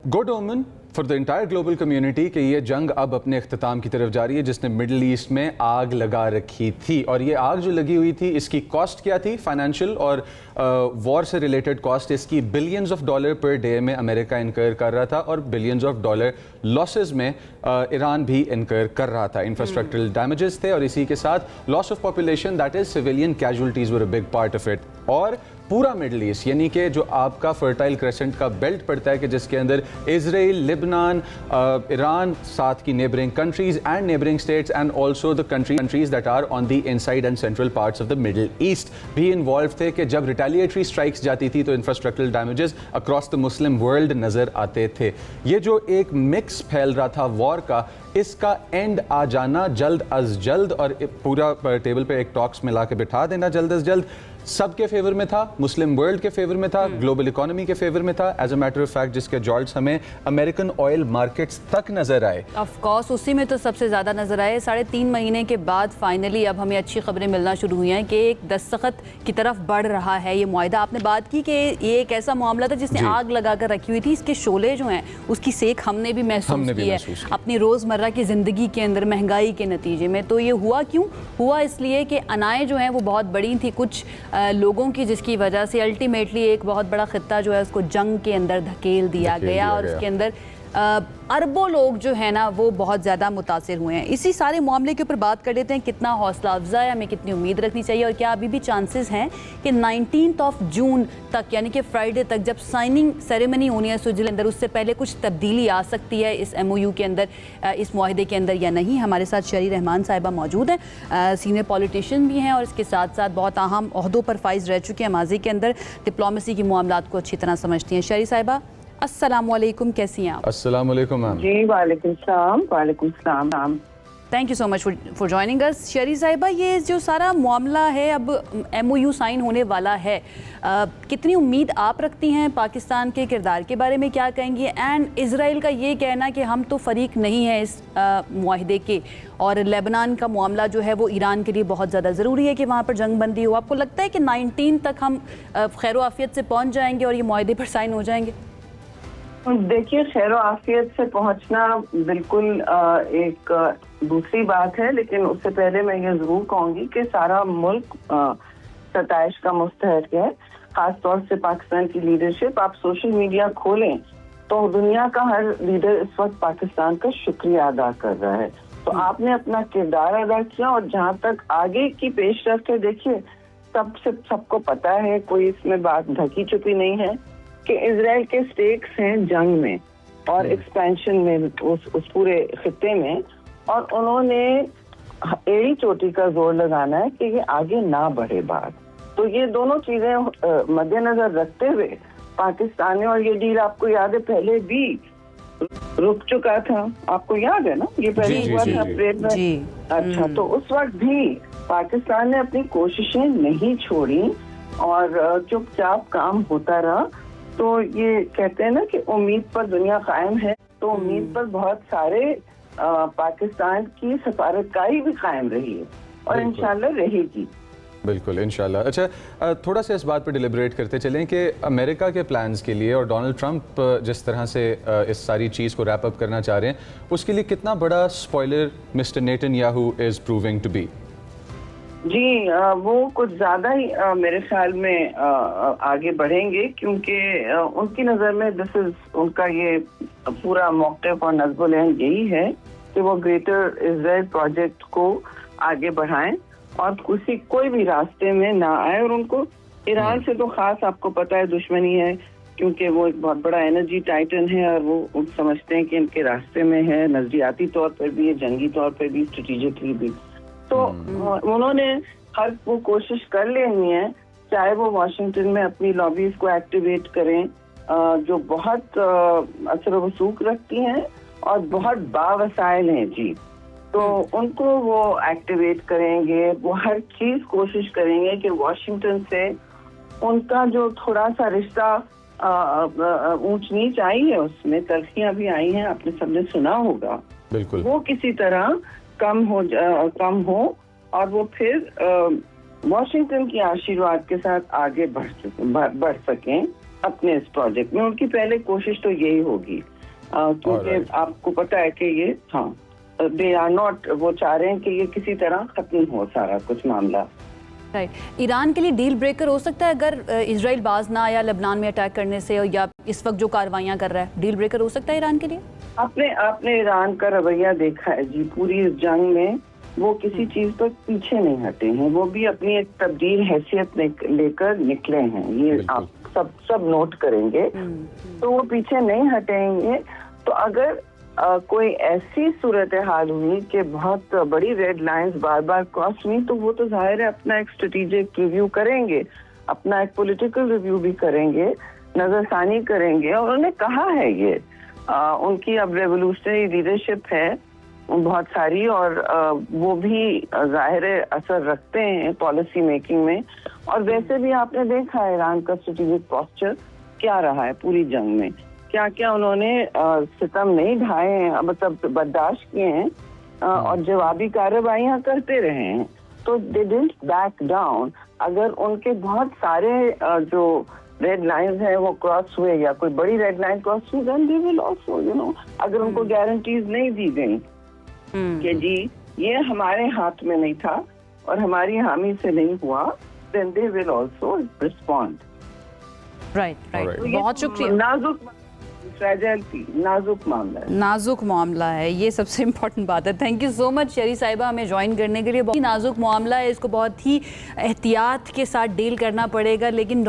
Good ओमन for the entire global community कि ये जंग अब अपने अख्ताम की तरफ जा रही है जिसने मिडल ईस्ट में आग लगा रखी थी। और ये आग जो लगी हुई थी इसकी कॉस्ट क्या थी? फाइनेंशियल और वॉर से रिलेटेड कॉस्ट इसकी billions of dollar per day में अमेरिका इनकर कर रहा था और बिलियंस ऑफ डॉलर लॉसेस में ईरान भी इनकर कर रहा था। इंफ्रास्ट्रक्चरल डैमेजेस थे और इसी के साथ loss of population, that is civilian casualties were a big part of it. और पूरा मिडल ईस्ट यानी कि जो आपका फर्टाइल क्रेसेंट का बेल्ट पड़ता है कि जिसके अंदर इजराइल, लिबनान, ईरान, साथ की neighbouring countries and neighbouring states and also the countries that are on the inside and central parts of the Middle East भी इन्वॉल्व थे कि जब रिटेलिएटरी स्ट्राइक्स जाती थी तो infrastructural damages across the Muslim world नजर आते थे। ये जो एक मिक्स फैल रहा था वॉर का, इसका एंड आ जाना जल्द अज जल्द और पूरा टेबल पे एक टॉक्स में ला के बिठा देना जल्द अज जल्द सबके फेवर में था, मुस्लिम वर्ल्ड के फेवर में था, ग्लोबल इकोनॉमी के फेवर में था। As a matter of fact जिसके जॉल्ट्स हमें अमेरिकन ऑयल मार्केट्स तक नजर आए। ऑफ कोर्स उसी में तो सबसे ज़्यादा नजर आए। 3.5 महीने के बाद फाइनली अब हमें अच्छी खबरें मिलना शुरू हुई हैं कि एक दस्तखत की तरफ बढ़ रहा है ये मुआहिदा। आपने बात की कि ये एक ऐसा मामला था जिसने आग लगा कर रखी हुई थी, इसके शोले जो हैं उसकी सेक हमने भी महसूस की है अपनी रोज़मर्रा की ज़िंदगी के अंदर महंगाई के नतीजे में। तो ये हुआ क्यों? हुआ इसलिए कि अनाएँ जो हैं वो बहुत बड़ी थी कुछ लोगों की, जिसकी वजह से अल्टीमेटली एक बहुत बड़ा खित्ता जो है उसको जंग के अंदर धकेल दिया गया और उसके अंदर अरबों लोग जो है ना वो बहुत ज़्यादा मुतासिर हुए हैं। इसी सारे मामले के ऊपर बात कर लेते हैं, कितना हौसला अफजा है, हमें कितनी उम्मीद रखनी चाहिए और क्या अभी भी चांसेस हैं कि 19 जून तक यानी कि फ्राइडे तक जब साइनिंग सेरेमनी होनी है सुलह अंदर, उससे पहले कुछ तब्दीली आ सकती है इस MOU के अंदर, इस मुआहिदे के अंदर या नहीं। हमारे साथ शरी रहमान साहिबा मौजूद हैं, सीनियर पॉलिटिशियन भी हैं और इसके साथ साथ बहुत अहम ओहदों पर फाइज रह चुके हैं माजी के अंदर, डिप्लोमेसी की मामलात को अच्छी तरह समझती हैं। शरी साहिबा अस्सलामुअलैकुम, कैसी हैं आप? अस्सलामुअलैकुम मैम। जी वालेकुम सलाम। वालेकुम सलाम। Thank you so much for joining us. शरी साहिबा, ये जो सारा मामला है अब MOU साइन होने वाला है, कितनी उम्मीद आप रखती हैं? पाकिस्तान के किरदार के बारे में क्या कहेंगी? एंड इजराइल का ये कहना कि हम तो फरीक नहीं है इस मुआहिदे के, और लेबनान का मामला जो है वो ईरान के लिए बहुत ज़्यादा ज़रूरी है कि वहाँ पर जंग बंदी हो। आपको लगता है कि 19 तक हम खैर आफियत से पहुँच जाएंगे और ये मुआहिदे पर साइन हो जाएंगे? देखिए, खैर आफियत से पहुंचना बिल्कुल एक दूसरी बात है, लेकिन उससे पहले मैं ये जरूर कहूंगी कि सारा मुल्क सताइश का मुस्तहक है, खासतौर से पाकिस्तान की लीडरशिप। आप सोशल मीडिया खोलें तो दुनिया का हर लीडर इस वक्त पाकिस्तान का शुक्रिया अदा कर रहा है। तो आपने अपना किरदार अदा किया और जहाँ तक आगे की पेशरफ्त है, देखिए सबको पता है, कोई इसमें बात ढकी छुपी नहीं है कि इजराइल के स्टेक्स हैं जंग में और एक्सपेंशन में उस पूरे खित्ते में, और उन्होंने एड़ी चोटी का जोर लगाना है कि ये आगे ना बढ़े बात। तो ये दोनों चीजें मद्देनजर रखते हुए पाकिस्तान ने, और ये डील आपको याद है पहले भी रुक चुका था, आपको याद है ना, ये पहले हुआ था अप्रैल में। अच्छा, तो उस वक्त भी पाकिस्तान ने अपनी कोशिशें नहीं छोड़ी और चुपचाप काम होता रहा। तो ये कहते हैं ना कि उम्मीद पर दुनिया कायम है, तो उम्मीद पर बहुत सारे पाकिस्तान की सफारतकारी भी कायम रही है और इंशाल्लाह रहेगी। बिल्कुल इंशाल्लाह। अच्छा, थोड़ा सा इस बात पर डिलिब्रेट करते चलें कि अमेरिका के प्लान्स के लिए और डोनाल्ड ट्रंप जिस तरह से इस सारी चीज़ को रैप अप करना चाह रहे हैं, उसके लिए कितना बड़ा spoiler Mister Netanyahu is proving to be? जी, वो कुछ ज़्यादा ही मेरे ख्याल में आगे बढ़ेंगे, क्योंकि उनकी नज़र में उनका ये पूरा मौक़िफ़ और नज़्बुल अहम यही है कि वो ग्रेटर इजराइल प्रोजेक्ट को आगे बढ़ाएं और कोई भी रास्ते में ना आए। और उनको ईरान से तो ख़ास आपको पता है दुश्मनी है, क्योंकि वो एक बहुत बड़ा एनर्जी टाइटन है और वो समझते हैं कि इनके रास्ते में है, नज़रियाती तौर पर भी, जंगी तौर पर भी, स्ट्रेटेजिकली भी। तो उन्होंने हर वो कोशिश कर लेनी है, चाहे वो वाशिंगटन में अपनी लॉबीज को एक्टिवेट करें जो बहुत असर वसूख रखती हैं और बहुत बावसाइल हैं जी, तो उनको वो एक्टिवेट करेंगे। वो हर चीज कोशिश करेंगे कि वाशिंगटन से उनका जो थोड़ा सा रिश्ता ऊंच नीच आई है, उसमें तल्खियां भी आई हैं, आपने सबने सुना होगा, बिल्कुल, वो किसी तरह कम हो और वो फिर वॉशिंगटन की आशीर्वाद के साथ आगे बढ़ सकें अपने इस प्रोजेक्ट में। उनकी पहले कोशिश तो यही होगी। क्योंकि आपको पता है कि ये दे आर नॉट, वो चाह रहे हैं कि ये किसी तरह खत्म हो सारा कुछ मामला। राइट, ईरान के लिए डील ब्रेकर हो सकता है अगर इजराइल बाज ना आया लेबनान में अटैक करने से, या इस वक्त जो कार्रवाइयां कर रहा है, डील ब्रेकर हो सकता है ईरान के लिए? आपने ईरान का रवैया देखा है जी, पूरी इस जंग में वो किसी चीज पर पीछे नहीं हटे हैं, वो भी अपनी एक तब्दील हैसियत लेकर निकले हैं, ये आप सब नोट करेंगे, तो वो पीछे नहीं हटेंगे। तो अगर कोई ऐसी सूरत हाल हुई कि बहुत बड़ी रेड लाइंस बार बार क्रॉस हुई, तो वो तो जाहिर है अपना एक स्ट्रेटेजिक रिव्यू करेंगे, अपना एक पॉलिटिकल रिव्यू भी करेंगे, नजरसानी करेंगे। और उन्होंने कहा है ये उनकी अब रेवोल्यूशनरी लीडरशिप है बहुत सारी, और वो भी जाहिर असर रखते हैं पॉलिसी मेकिंग में। और वैसे भी आपने देखा है ईरान का स्ट्रेटेजिक पोस्चर क्या रहा है पूरी जंग में, क्या क्या उन्होंने सितम नहीं ढाए हैं, मतलब बर्दाश्त किए हैं और जवाबी कार्रवाइयां करते रहे हैं, तो दे डिडंट बैक डाउन। अगर उनके बहुत सारे जो रेड लाइंस हैं वो क्रॉस हुए, या कोई बड़ी रेड लाइन क्रॉस हुई, then they will also, you know, अगर उनको गारंटीज नहीं दी गई कि जी ये हमारे हाथ में नहीं था और हमारी हामी से नहीं हुआ, then they will also respond. Right, बहुत शुक्रिया। नाजुक मामला है, नाजुक मामला है, ये सबसे इम्पोर्टेंट बात है। थैंक यू सो मच शेरी साहिबा हमें ज्वाइन करने के लिए। बहुत ही नाजुक मामला है, इसको बहुत ही एहतियात के साथ डील करना पड़ेगा, लेकिन